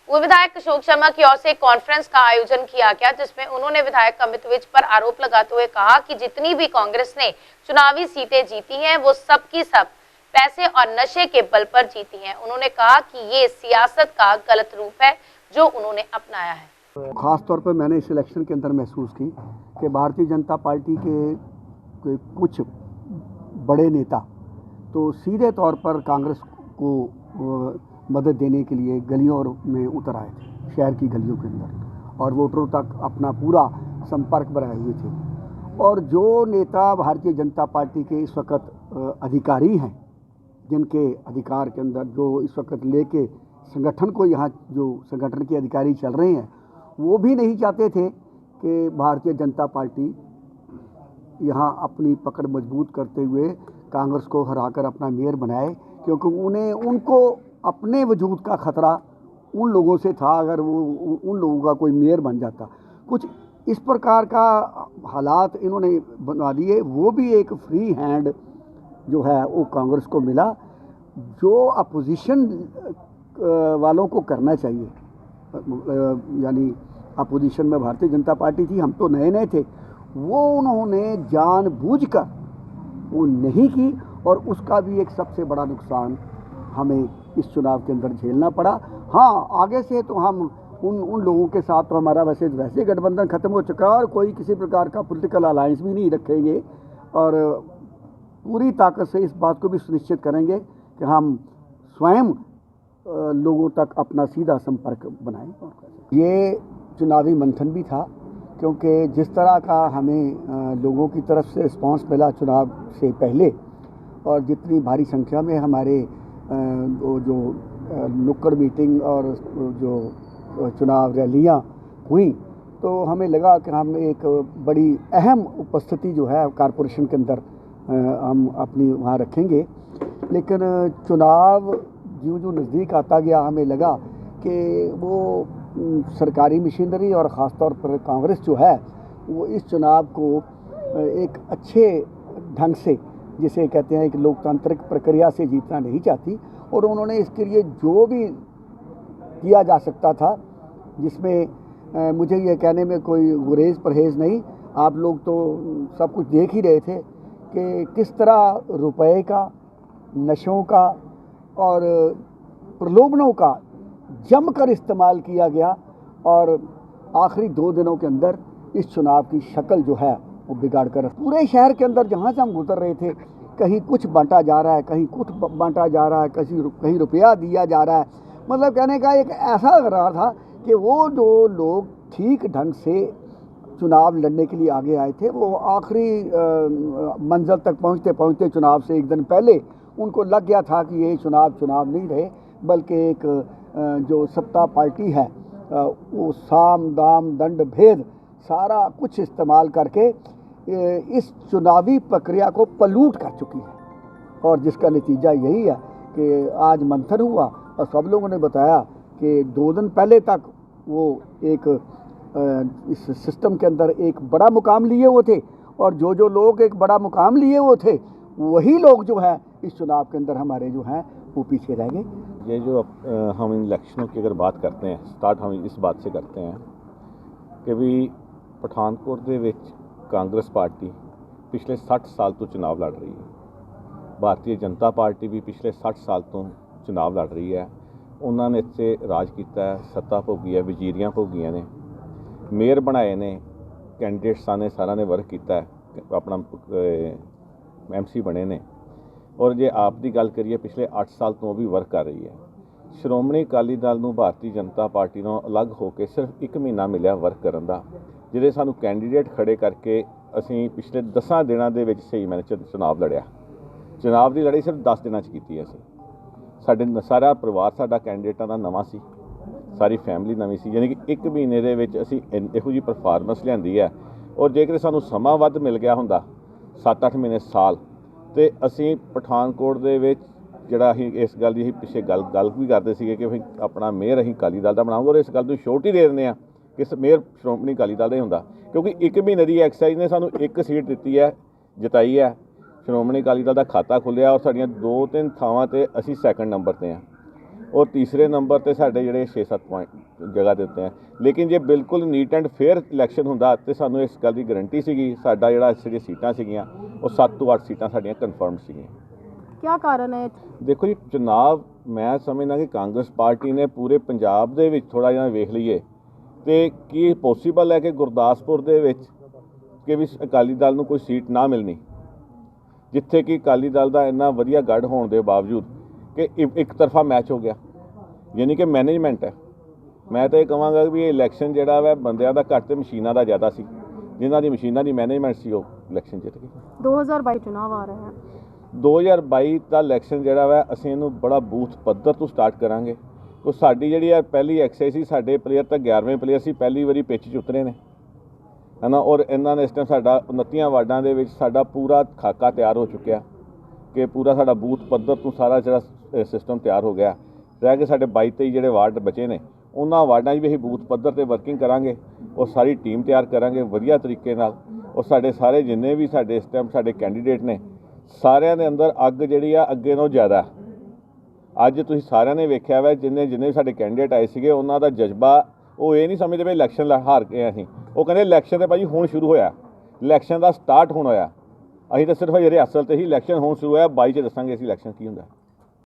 वो विधायक अशोक शर्मा की ओर से एक कॉन्फ्रेंस का आयोजन किया गया, जिसमें उन्होंने विधायक अमित विज पर आरोप लगाते हुए कहा कि जितनी भी कांग्रेस ने चुनावी सीटें जीती हैं वो सब की सब पैसे और नशे के बल पर जीती हैं। उन्होंने कहा कि ये सियासत का गलत रूप है जो उन्होंने अपनाया है। खास तौर पर मैंने इस इलेक्शन के अंदर महसूस की कि भारतीय जनता पार्टी के कुछ बड़े नेता तो सीधे तौर पर कांग्रेस को मदद देने के लिए गलियों में उतर आए थे, शहर की गलियों के अंदर, और वोटरों तक अपना पूरा संपर्क बनाए हुए थे। और जो नेता भारतीय जनता पार्टी के इस वक्त अधिकारी हैं, जिनके अधिकार के अंदर जो इस वक्त लेके संगठन को, यहाँ जो संगठन के अधिकारी चल रहे हैं, वो भी नहीं चाहते थे कि भारतीय जनता पार्टी यहाँ अपनी पकड़ मजबूत करते हुए कांग्रेस को हराकर अपना मेयर बनाए, क्योंकि उनको अपने वजूद का खतरा उन लोगों से था। अगर वो उन लोगों का कोई मेयर बन जाता, कुछ इस प्रकार का हालात इन्होंने बना दिए। वो भी एक फ्री हैंड जो है वो कांग्रेस को मिला, जो अपोजिशन वालों को करना चाहिए। यानी अपोजिशन में भारतीय जनता पार्टी थी, हम तो नए नए थे, वो उन्होंने जानबूझकर वो नहीं की, और उसका भी एक सबसे बड़ा नुकसान हमें इस चुनाव के अंदर झेलना पड़ा। हाँ, आगे से तो हम उन लोगों के साथ तो हमारा वैसे गठबंधन खत्म हो चुका है और कोई किसी प्रकार का पॉलिटिकल अलायंस भी नहीं रखेंगे, और पूरी ताकत से इस बात को भी सुनिश्चित करेंगे कि हम स्वयं लोगों तक अपना सीधा संपर्क बनाएं। ये चुनावी मंथन भी था, क्योंकि जिस तरह का हमें लोगों की तरफ से रिस्पांस मिला चुनाव से पहले, और जितनी भारी संख्या में हमारे जो नुक्कड़ मीटिंग और जो चुनाव रैलियां हुई, तो हमें लगा कि हम एक बड़ी अहम उपस्थिति जो है कॉरपोरेशन के अंदर हम अपनी वहाँ रखेंगे। लेकिन चुनाव जो नज़दीक आता गया, हमें लगा कि वो सरकारी मशीनरी और ख़ास तौर पर कांग्रेस जो है वो इस चुनाव को एक अच्छे ढंग से, जिसे कहते हैं एक लोकतांत्रिक प्रक्रिया से जीतना नहीं चाहती, और उन्होंने इसके लिए जो भी किया जा सकता था, जिसमें मुझे ये कहने में कोई गुरेज परहेज नहीं, आप लोग तो सब कुछ देख ही रहे थे कि किस तरह रुपए का, नशों का और प्रलोभनों का जमकर इस्तेमाल किया गया, और आखिरी 2 दिनों के अंदर इस चुनाव की शक्ल जो है वो बिगाड़ कर पूरे शहर के अंदर जहाँ से हम गुजर रहे थे, कहीं कुछ बांटा जा रहा है, कहीं कुछ बांटा जा रहा है, कहीं रुपया दिया जा रहा है। मतलब कहने का एक ऐसा लग रहा था कि वो जो लोग ठीक ढंग से चुनाव लड़ने के लिए आगे आए थे, वो आखिरी मंजिल तक पहुँचते चुनाव से एक दिन पहले उनको लग गया था कि ये चुनाव नहीं रहे, बल्कि एक जो सत्ता पार्टी है वो साम दाम दंड भेद सारा कुछ इस्तेमाल करके इस चुनावी प्रक्रिया को पलूट कर चुकी है। और जिसका नतीजा यही है कि आज मंथन हुआ और सब लोगों ने बताया कि 2 दिन पहले तक वो एक इस सिस्टम के अंदर एक बड़ा मुकाम लिए हुए थे, और जो लोग एक बड़ा मुकाम लिए हुए थे, वही लोग जो है इस चुनाव के अंदर हमारे जो हैं वो पीछे रह गए। ये जो हम इलेक्शनों की अगर बात करते हैं, स्टार्ट हम इस बात से करते हैं कि भी पठानकोट ਦੇ ਵਿੱਚ कांग्रेस पार्टी पिछले 60 साल तो चुनाव लड़ रही है। भारतीय जनता पार्टी भी पिछले 60 साल तो चुनाव लड़ रही है। उन्होंने इत्थे राज किया है, सत्ता भोगी है, वजीरियां भोगियां ने, मेयर बनाए ने, कैंडिडेट्स ने सारा ने वर्क किया है, अपना MC बने ने। और जे आप की गल करिए पिछले 8 साल तो भी वर्क कर रही है। श्रोमणी अकाली दल नूं भारतीय जनता पार्टी नालों अलग होकर सिर्फ 1 महीना मिलिया वर्क करन दा, जिहदे सानूं कैंडीडेट खड़े करके असीं पिछले 10 दिनों के सही मैंने चुनाव लड़िया। चुनाव की लड़ाई सिर्फ 10 दिनों की असीं, साडे सारा परिवार साडा कैंडीडेटां दा नवां सी, सारी फैमिली नवीं सी, यानी कि 1 महीने दे विच असीं इहो जी परफॉर्मेंस लिआंदी है। और जेकर सानूं समां वध मिल गया हुंदा 7-8 महीने साल, तो असी पठानकोट दे विच जिहड़ा असीं इस गल की पिछे गल भी करते थे कि असीं अपना मेयर असीं अकाली दल दा बनाऊंगे, और इस गल नूं श्योरिटी दे दिंदे आ कि मेयर श्रोमणी अकाली दल दा ही हुंदा, क्योंकि 1 महीने की एक्सरसाइज ने सानूं 1 सीट दित्ती है, जिताई है। श्रोमणी अकाली दल दा खाता खुलिया और साडीआं 2-3 थावां ते असीं 2nd नंबर ते हैं। और तीसरे नंबर ਤੇ ਸਾਡੇ ਜਿਹੜੇ 6-7 ਪੁਆਇੰਟ ਜਗ੍ਹਾ ਦੇ ਉੱਤੇ ਹੈ। ਲੇਕਿਨ ਜੇ ਬਿਲਕੁਲ ਨੀਟ ਐਂਡ ਫੇਅਰ ਇਲੈਕਸ਼ਨ ਹੁੰਦਾ ਤੇ ਸਾਨੂੰ ਇਸ ਗੱਲ ਦੀ ਗਾਰੰਟੀ ਸੀਗੀ ਸਾਡਾ ਜਿਹੜਾ ਜਿਹੜੀਆਂ ਸੀਟਾਂ ਸੀਗੀਆਂ ਉਹ 7 ਤੋਂ 8 ਸੀਟਾਂ ਸਾਡੀਆਂ ਕਨਫਰਮ ਸੀਗੀਆਂ। क्या कारण है? ਦੇਖੋ ਜੀ ਚੁਣਾਵ ਮੈਂ ਸਮਝਦਾ ਕਿ ਕਾਂਗਰਸ ਪਾਰਟੀ ਨੇ ਪੂਰੇ ਪੰਜਾਬ ਦੇ ਵਿੱਚ ਥੋੜ੍ਹਾ ਜਿਹਾ ਵੇਖ ਲਈਏ ਤੇ ਕੀ ਪੋਸੀਬਲ ਹੈ ਕਿ ਗੁਰਦਾਸਪੁਰ ਦੇ ਵਿੱਚ ਕਿ ਵੀ ਅਕਾਲੀ ਦਲ ਨੂੰ ਕੋਈ ਸੀਟ ਨਾ ਮਿਲਣੀ, ਜਿੱਥੇ ਕਿ ਅਕਾਲੀ ਦਲ ਦਾ ਇੰਨਾ ਵਧੀਆ ਗੜ੍ਹ ਹੋਣ ਦੇ ਬਾਵਜੂਦ ਕਿ ਇੱਕ ਤਰਫਾ ਮੈਚ ਹੋ ਗਿਆ, ਯਾਨੀ ਕਿ ਮੈਨੇਜਮੈਂਟ ਹੈ। ਮੈਂ ਤਾਂ ਇਹ ਕਹਾਂਗਾ ਵੀ ਇਹ ਇਲੈਕਸ਼ਨ ਜਿਹੜਾ ਵਾ ਬੰਦਿਆਂ ਦਾ ਘੱਟ ਤੇ ਮਸ਼ੀਨਾਂ ਦਾ ਜ਼ਿਆਦਾ ਸੀ, ਜਿਨ੍ਹਾਂ ਦੀ ਮਸ਼ੀਨਾਂ ਦੀ ਮੈਨੇਜਮੈਂਟ ਸੀ ਉਹ ਇਲੈਕਸ਼ਨ ਜਿੱਤ ਗਏ। 2022 ਚੁਣਾਵ ਆ ਰਹੇ ਹਨ। 2022 ਦਾ ਇਲੈਕਸ਼ਨ ਜਿਹੜਾ ਵਾ ਅਸੀਂ ਇਹਨੂੰ ਬੜਾ ਬੂਥ ਪੱਧਰ ਤੋਂ ਸਟਾਰਟ ਕਰਾਂਗੇ। ਉਹ ਸਾਡੀ ਜਿਹੜੀ ਆ ਪਹਿਲੀ ਐਕਸਰਸਾਈਜ਼ ਸੀ, ਸਾਡੇ ਪਲੇਅਰ ਤਾਂ 11ਵੇਂ ਪਲੇਅਰ ਸੀ, ਪਹਿਲੀ ਵਾਰੀ ਪਿੱਚ 'ਚ ਉਤਰੇ ਨੇ ਹੈ ਨਾ। ਔਰ ਇਹਨਾਂ ਨੇ ਇਸ ਟਾਈਮ ਸਾਡਾ 29 ਵਾਰਡਾਂ ਦੇ ਵਿੱਚ ਸਾਡਾ ਪੂਰਾ ਖਾਕਾ ਤਿਆਰ ਹੋ ਚੁੱਕਿਆ ਕਿ ਪੂਰਾ ਸਾਡਾ ਬੂਥ ਪੱਧਰ ਤੋਂ ਸਾਰਾ ਜਿਹੜਾ ਸਿਸਟਮ ਤਿਆਰ ਹੋ ਗਿਆ। ਰਹਿ ਕੇ ਸਾਡੇ 22-23 ਜਿਹੜੇ ਵਾਰਡ ਬਚੇ ਨੇ ਉਹਨਾਂ ਵਾਰਡਾਂ 'ਚ ਵੀ ਅਸੀਂ ਬੂਥ ਪੱਧਰ 'ਤੇ ਵਰਕਿੰਗ ਕਰਾਂਗੇ। ਉਹ ਸਾਰੀ ਟੀਮ ਤਿਆਰ ਕਰਾਂਗੇ ਵਧੀਆ ਤਰੀਕੇ ਨਾਲ। ਔਰ ਸਾਡੇ ਸਾਰੇ ਜਿੰਨੇ ਵੀ ਸਾਡੇ ਇਸ ਟਾਈਮ ਸਾਡੇ ਕੈਂਡੀਡੇਟ ਨੇ ਸਾਰਿਆਂ ਦੇ ਅੰਦਰ ਅੱਗ ਜਿਹੜੀ ਆ ਅੱਗੇ ਨਾਲੋਂ ਜ਼ਿਆਦਾ। ਅੱਜ ਤੁਸੀਂ ਸਾਰਿਆਂ ਨੇ ਵੇਖਿਆ ਵਾ ਜਿੰਨੇ ਵੀ ਸਾਡੇ ਕੈਂਡੀਡੇਟ ਆਏ ਸੀਗੇ ਉਹਨਾਂ ਦਾ ਜਜ਼ਬਾ, ਉਹ ਇਹ ਨਹੀਂ ਸਮਝਦੇ ਵੀ ਇਲੈਕਸ਼ਨ ਹਾਰ ਗਏ ਅਸੀਂ। ਉਹ ਕਹਿੰਦੇ ਇਲੈਕਸ਼ਨ ਤਾਂ ਭਾਜੀ ਹੁਣ ਸ਼ੁਰੂ ਹੋਇਆ, ਇਲੈਕਸ਼ਨ ਦਾ ਸਟਾਰਟ ਹੁਣ ਹੋਇਆ। ਅਸੀਂ ਤਾਂ ਸਿਰਫ ਰਿਹਰਸਲ ਤੇ ਹੀ ਇਲੈਕਸ਼ਨ ਹੁਣ ਸ਼ੁਰੂ ਹੋਇਆ, 22 'ਚ ਦੱਸਾਂਗੇ ਅਸੀਂ ਇਲੈਕਸ਼ਨ ਕੀ ਹੁੰਦਾ।